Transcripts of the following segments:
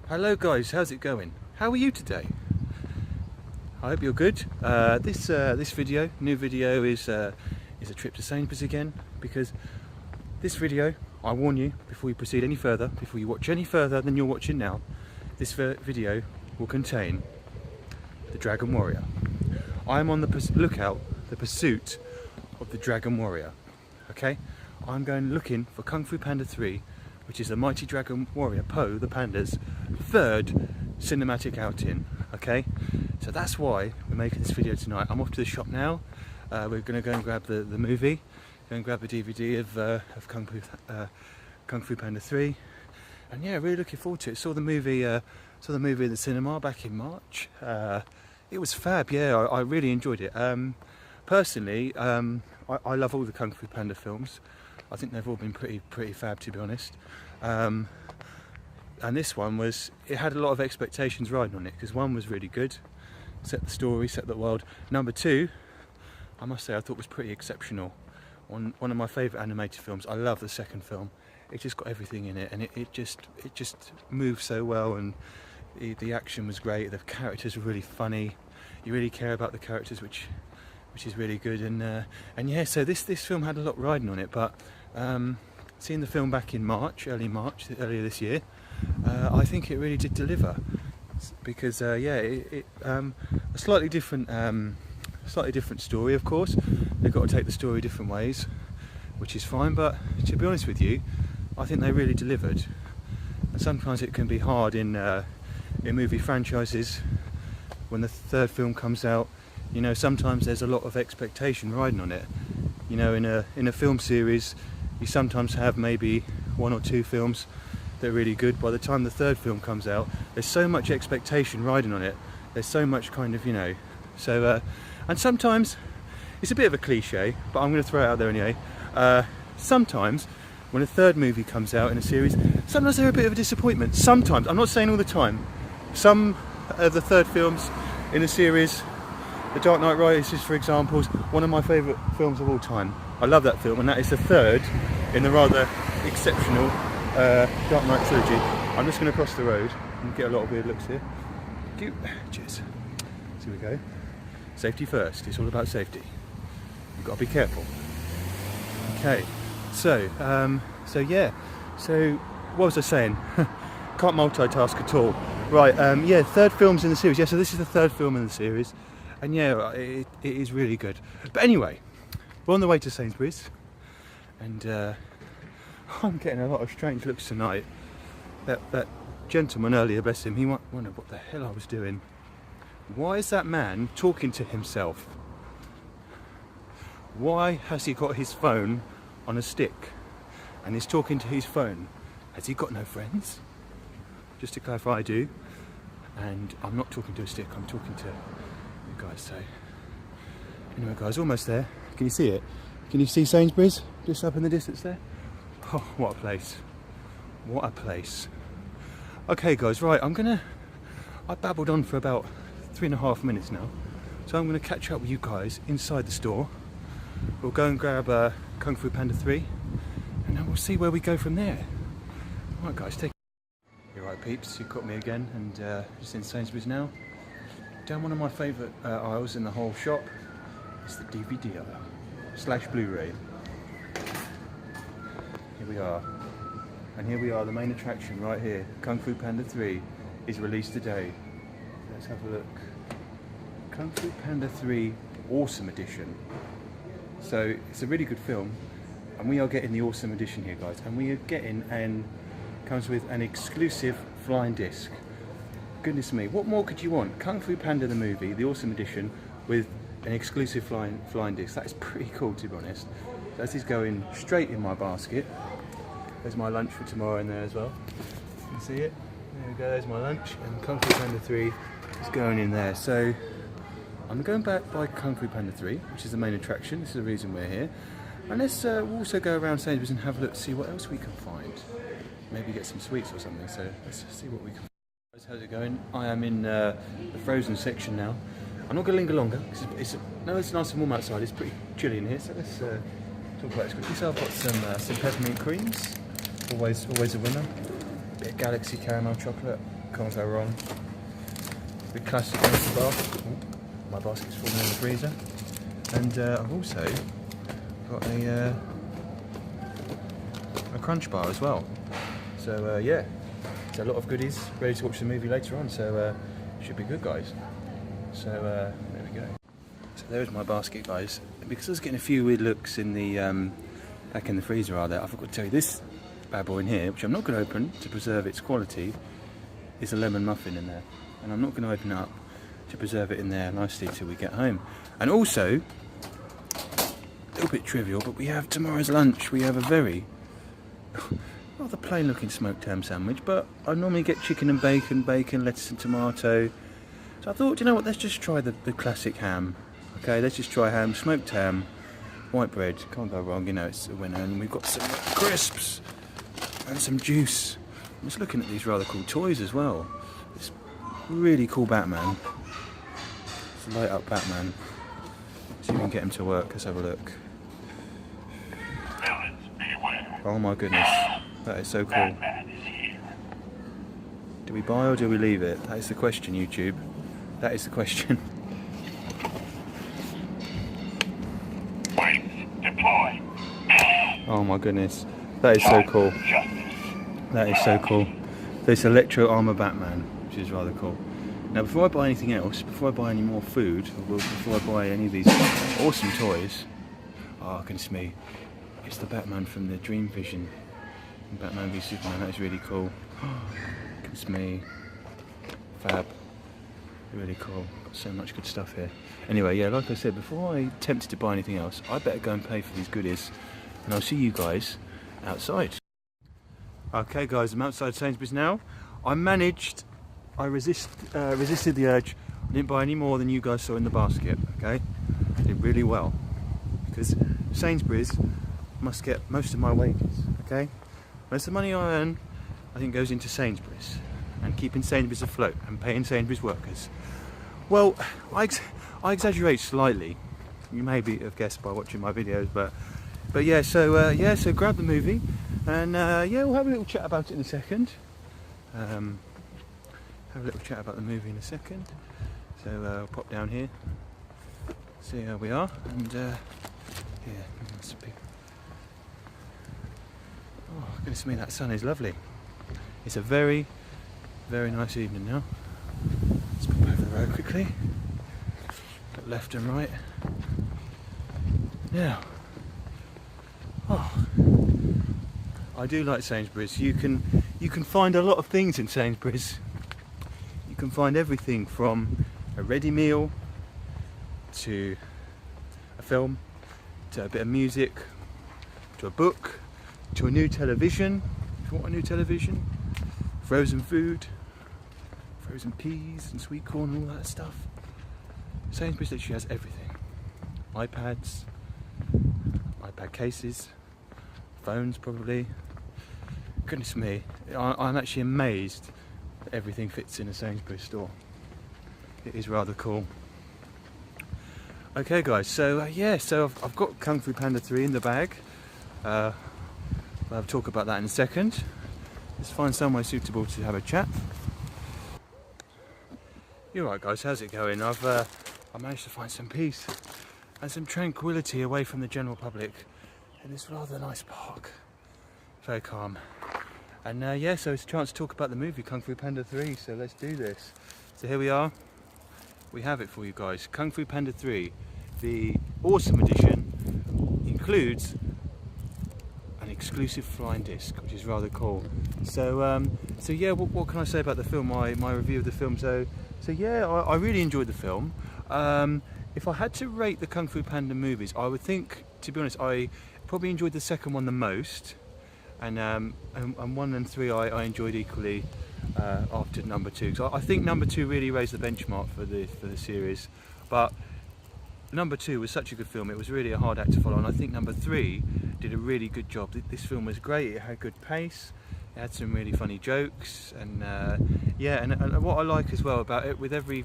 Hello guys, how's it going? How are you today? I hope you're good. This new video is a trip to Sainsbury's again, because this video, I warn you, before you proceed any further, before you watch any further than you're watching now, this video will contain the Dragon Warrior. I am on the lookout, the pursuit of the Dragon Warrior. Okay, I'm going looking for Kung Fu Panda 3, which is the mighty Dragon Warrior Po the Panda's third cinematic outing. Okay, so that's why we're making this video tonight. I'm off to the shop now. We're going to go and grab the movie, go and grab the DVD of Kung Fu Panda 3, and yeah, really looking forward to it. Saw the movie in the cinema back in March. It was fab. Yeah, I really enjoyed it. Personally, I love all the Kung Fu Panda films. I think they've all been pretty fab, to be honest. And this one it had a lot of expectations riding on it, because one was really good, set the story, set the world. Number two, I must say, I thought was pretty exceptional. One of my favourite animated films. I love the second film. It just got everything in it, and it just moved so well, and the action was great. The characters were really funny. You really care about the characters, which is really good. And yeah, so this film had a lot riding on it. But seeing the film back in earlier this year, I think it really did deliver, because yeah, a slightly different story, of course. They've got to take the story different ways, which is fine. But to be honest with you, I think they really delivered. And sometimes it can be hard in movie franchises when the third film comes out. You know, sometimes there's a lot of expectation riding on it. You know, in a film series, you sometimes have maybe one or two films that are really good. By the time the third film comes out, there's so much expectation riding on it. There's so much kind of, you know, so and sometimes it's a bit of a cliche, but I'm going to throw it out there anyway. Sometimes when a third movie comes out in a series, sometimes they're a bit of a disappointment. Sometimes, I'm not saying all the time. Some of the third films in a series, The Dark Knight Rises, for example, is one of my favourite films of all time. I love that film, and that is the third in the rather exceptional Dark Knight trilogy. I'm just going to cross the road and get a lot of weird looks here. Cheers. So here we go. Safety first. It's all about safety. You've got to be careful. Okay. So yeah. So what was I saying? Can't multitask at all. Right. Yeah. Third films in the series. Yeah. So this is the third film in the series, and yeah, it is really good. But anyway, we're on the way to Sainsbury's, and I'm getting a lot of strange looks tonight. That gentleman earlier, bless him, he wondered what the hell I was doing. Why is that man talking to himself? Why has he got his phone on a stick and he's talking to his phone? Has he got no friends? Just to clarify, I do. And I'm not talking to a stick, I'm talking to you guys. So anyway guys, almost there. Can you see it? Can you see Sainsbury's just up in the distance there? Oh, what a place. What a place. Okay guys, right, I babbled on for about 3.5 minutes now, so I'm going to catch up with you guys inside the store. We'll go and grab Kung Fu Panda 3, and then we'll see where we go from there. Alright guys, take it. You're right peeps, you caught me again, and just in Sainsbury's now. Down one of my favourite aisles in the whole shop is the DVD aisle / Blu-ray. Here we are. And here we are, the main attraction right here. Kung Fu Panda 3 is released today. Let's have a look. Kung Fu Panda 3 Awesome Edition. So it's a really good film, and we are getting the Awesome Edition here guys, and we are getting comes with an exclusive flying disc. Goodness me, what more could you want? Kung Fu Panda the movie, the Awesome Edition, with an exclusive flying disc. That is pretty cool, to be honest. That is going straight in my basket. There's my lunch for tomorrow in there as well. You can see it. There we go, there's my lunch. And Kung Fu Panda 3 is going in there. So I'm going back by Kung Fu Panda 3, which is the main attraction. This is the reason we're here. And let's we'll also go around Sainsbury's and have a look to see what else we can find. Maybe get some sweets or something. So let's see what we can find. How's it going? I am in the frozen section now. I'm not going to linger longer, because it's nice and warm outside. It's pretty chilly in here. So let's talk about this quickly. So I've got some peppermint creams. Always a winner. Bit of Galaxy caramel chocolate. can't go wrong. Big classic empty bar. My basket's falling in the freezer. And I've also got a crunch bar as well. So yeah, it's a lot of goodies, ready to watch the movie later on, so should be good, guys. So there we go. So there's my basket, guys. Because I was getting a few weird looks in the back in the freezer I forgot to tell you this bad boy in here, which I'm not going to open to preserve its quality, is a lemon muffin in there. And I'm not going to open it up to preserve it in there nicely till we get home. And also, a little bit trivial, but we have tomorrow's lunch. We have a very rather plain looking smoked ham sandwich, but I normally get chicken and bacon, lettuce and tomato. So I thought, you know what, let's just try the classic ham. Okay, let's just try ham, smoked ham, white bread, can't go wrong, you know, it's a winner. And we've got some crisps and some juice. I'm just looking at these rather cool toys as well. This really cool Batman. It's a light up Batman. See if we can get him to work, let's have a look. Oh my goodness, that is so cool. Do we buy or do we leave it? That is the question, YouTube. That is the question. Deploy. Oh my goodness, that is so cool. That is so cool. This Electro Armour Batman, which is rather cool. Now before I buy anything else, before I buy any more food, or before I buy any of these awesome toys, oh goodness me, it's the Batman from the Dream Vision. Batman v Superman, that is really cool. Goodness me, fab. Really cool, got so much good stuff here. Anyway, yeah, like I said, before I tempted to buy anything else, I better go and pay for these goodies, and I'll see you guys outside. Okay guys, I'm outside Sainsbury's now. I resisted the urge. I didn't buy any more than you guys saw in the basket, okay? I did really well, because Sainsbury's must get most of my wages, okay? Most of the money I earn, I think, goes into Sainsbury's, and keeping Sainsbury's afloat and paying Sainsbury's workers. Well, I exaggerate slightly. You may have guessed by watching my videos, but yeah. So so grab the movie, and yeah, we'll have a little chat about it in a second. Have a little chat about the movie in a second. So I'll pop down here, see how we are, and yeah, that's a big. Oh goodness me, that sun is lovely. It's a very, very nice evening now. Let's pop over the road quickly. Got left and right. Now, I do like Sainsbury's. You can find a lot of things in Sainsbury's. You can find everything from a ready meal to a film to a bit of music to a book to a new television. If you want a new television, frozen food, frozen peas and sweet corn and all that stuff. Sainsbury's literally has everything. iPads, iPad cases, phones probably. Goodness me, I'm actually amazed that everything fits in a Sainsbury's store. It is rather cool. Okay guys, so yeah, so I've got Kung Fu Panda 3 in the bag. I'll talk about that in a second. Let's find somewhere suitable to have a chat. You're right guys, how's it going? I managed to find some peace and some tranquility away from the general public in this rather nice park. Very calm. And yeah, so it's a chance to talk about the movie Kung Fu Panda 3, so let's do this. So here we are. We have it for you guys. Kung Fu Panda 3, the awesome edition, includes an exclusive flying disc, which is rather cool. So so yeah, what can I say about the film? My review of the film. So yeah, I really enjoyed the film. If I had to rate the Kung Fu Panda movies, I would think, to be honest, I probably enjoyed the second one the most, and 1 and 3 I enjoyed equally after number 2. So I think number 2 really raised the benchmark for the series, but number 2 was such a good film. It was really a hard act to follow, and I think number 3 did a really good job. This film was great. It had good pace. It had some really funny jokes, and yeah, and what I like as well about it, with every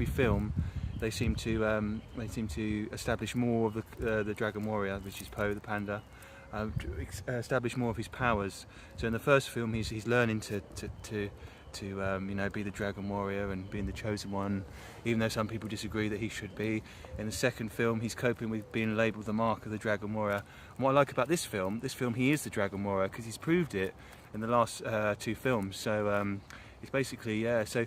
film, they seem to establish more of the Dragon Warrior, which is Po the panda, establish more of his powers. So in the first film, he's learning to you know, be the Dragon Warrior and being the chosen one, even though some people disagree that he should be. In the second film, he's coping with being labelled the mark of the Dragon Warrior. And what I like about this film, he is the Dragon Warrior because he's proved it in the last 2 films. So it's basically, yeah, so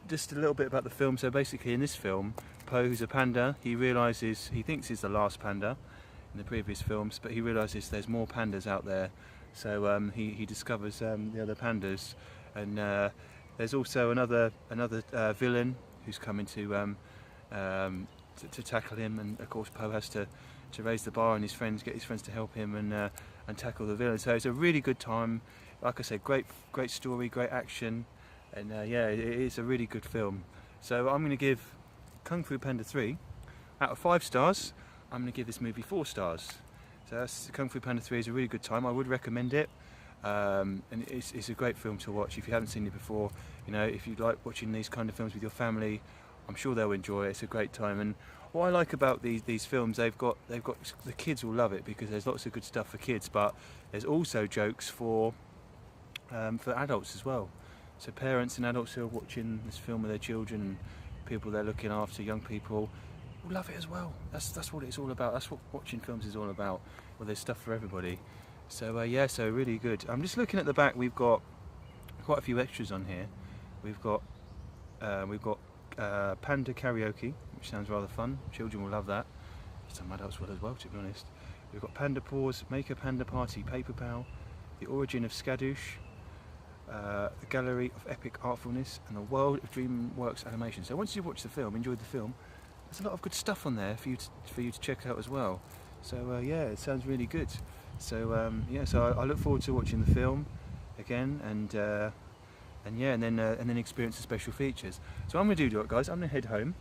just a little bit about the film. So basically in this film, Po, who's a panda, he thinks he's the last panda in the previous films, but he realises there's more pandas out there. So he discovers the other pandas. And there's also another villain who's coming to tackle him, and of course Po has to raise the bar and get his friends to help him and tackle the villain. So it's a really good time. Like I said, great story, great action, and yeah, it is a really good film. So I'm going to give Kung Fu Panda 3 out of 5 stars. I'm going to give this movie 4 stars. So Kung Fu Panda 3 is a really good time. I would recommend it. And it's a great film to watch if you haven't seen it before. You know, if you like watching these kind of films with your family, I'm sure they'll enjoy it. It's a great time. And what I like about these films, they've got the kids will love it because there's lots of good stuff for kids, but there's also jokes for adults as well. So parents and adults who are watching this film with their children, people they're looking after, young people, will love it as well. That's what it's all about. That's what watching films is all about. Well, there's stuff for everybody. So yeah, so really good. I'm just looking at the back. We've got quite a few extras on here. We've got Panda Karaoke, which sounds rather fun. Children will love that. Some adults will as well, to be honest. We've got Panda Paws, Make a Panda Party, Paper Pal, The Origin of Skadoosh, The Gallery of Epic Artfulness, and The World of DreamWorks Animation. So once you've watched the film, enjoyed the film, there's a lot of good stuff on there for you to check out as well. So yeah, it sounds really good. So yeah, so I look forward to watching the film again, and then experience the special features. So what I'm going to do, guys, I'm going to head home,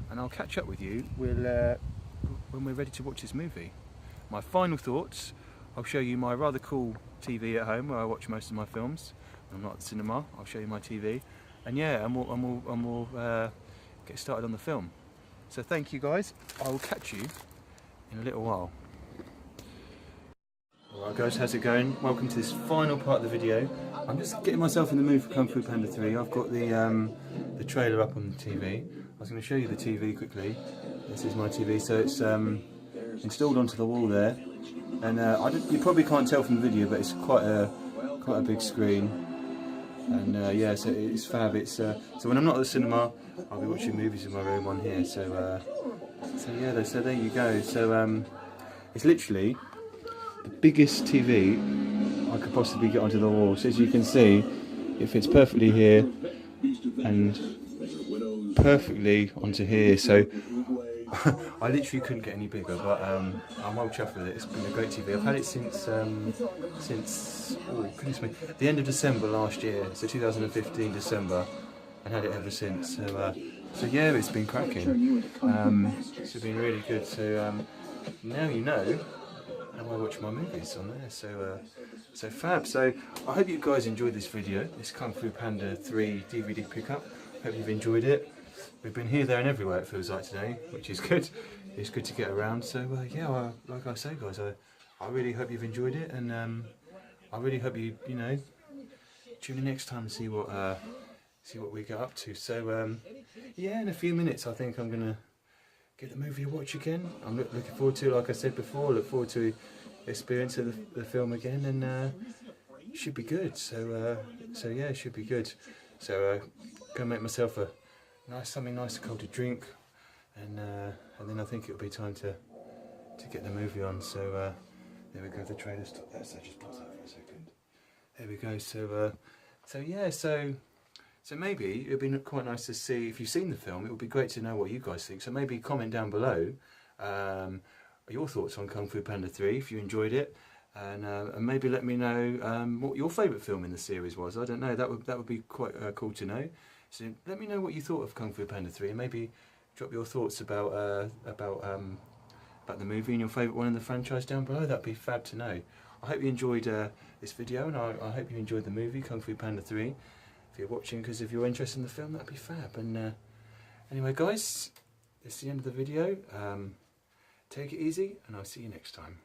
and I'll catch up with you when we're ready to watch this movie. My final thoughts. I'll show you my rather cool TV at home where I watch most of my films. I'm not at the cinema. I'll show you my TV, and yeah, and we'll get started on the film. So thank you, guys. I will catch you in a little while. Alright guys, how's it going? Welcome to this final part of the video. I'm just getting myself in the mood for Kung Fu Panda 3. I've got the trailer up on the TV. I was going to show you the TV quickly. This is my TV, so it's installed onto the wall there. And you probably can't tell from the video, but it's quite a big screen. And yeah, so it's fab. So when I'm not at the cinema, I'll be watching movies in my room on here. So yeah, so there you go. So it's literally the biggest TV I could possibly get onto the wall. So as you can see, it fits perfectly here and perfectly onto here. So I literally couldn't get any bigger, but I'm well chuffed with it. It's been a great TV. I've had it since oh goodness me, the end of December last year, so 2015 December, and had it ever since. So yeah, it's been cracking. It's been really good. So now you know. And I watch my movies on there, so fab. So I hope you guys enjoyed this video, this Kung Fu Panda 3 DVD pickup. Hope you've enjoyed it. We've been here, there and everywhere it feels like today, which is good. It's good to get around. So yeah, like I say guys, I really hope you've enjoyed it, and I really hope you tune in next time and see what we get up to. So yeah, in a few minutes I think I'm gonna get the movie to watch again. I'm looking forward to it, like I said before. Look forward to experiencing the film again, and it should be good. So yeah, it should be good. So go make myself something nice and cold to drink, and then I think it'll be time to get the movie on. So there we go. The trailer stopped there, so just pause that for a second. There we go. So yeah, so maybe it would be quite nice to see, if you've seen the film, it would be great to know what you guys think. So maybe comment down below your thoughts on Kung Fu Panda 3, if you enjoyed it, and maybe let me know what your favourite film in the series was. I don't know, that would be quite cool to know. So let me know what you thought of Kung Fu Panda 3, and maybe drop your thoughts about the movie and your favourite one in the franchise down below. That'd be fab to know. I hope you enjoyed this video, and I hope you enjoyed the movie Kung Fu Panda 3. If you're watching, because if you're interested in the film, that'd be fab. And anyway guys, this is the end of the video. Take it easy, and I'll see you next time.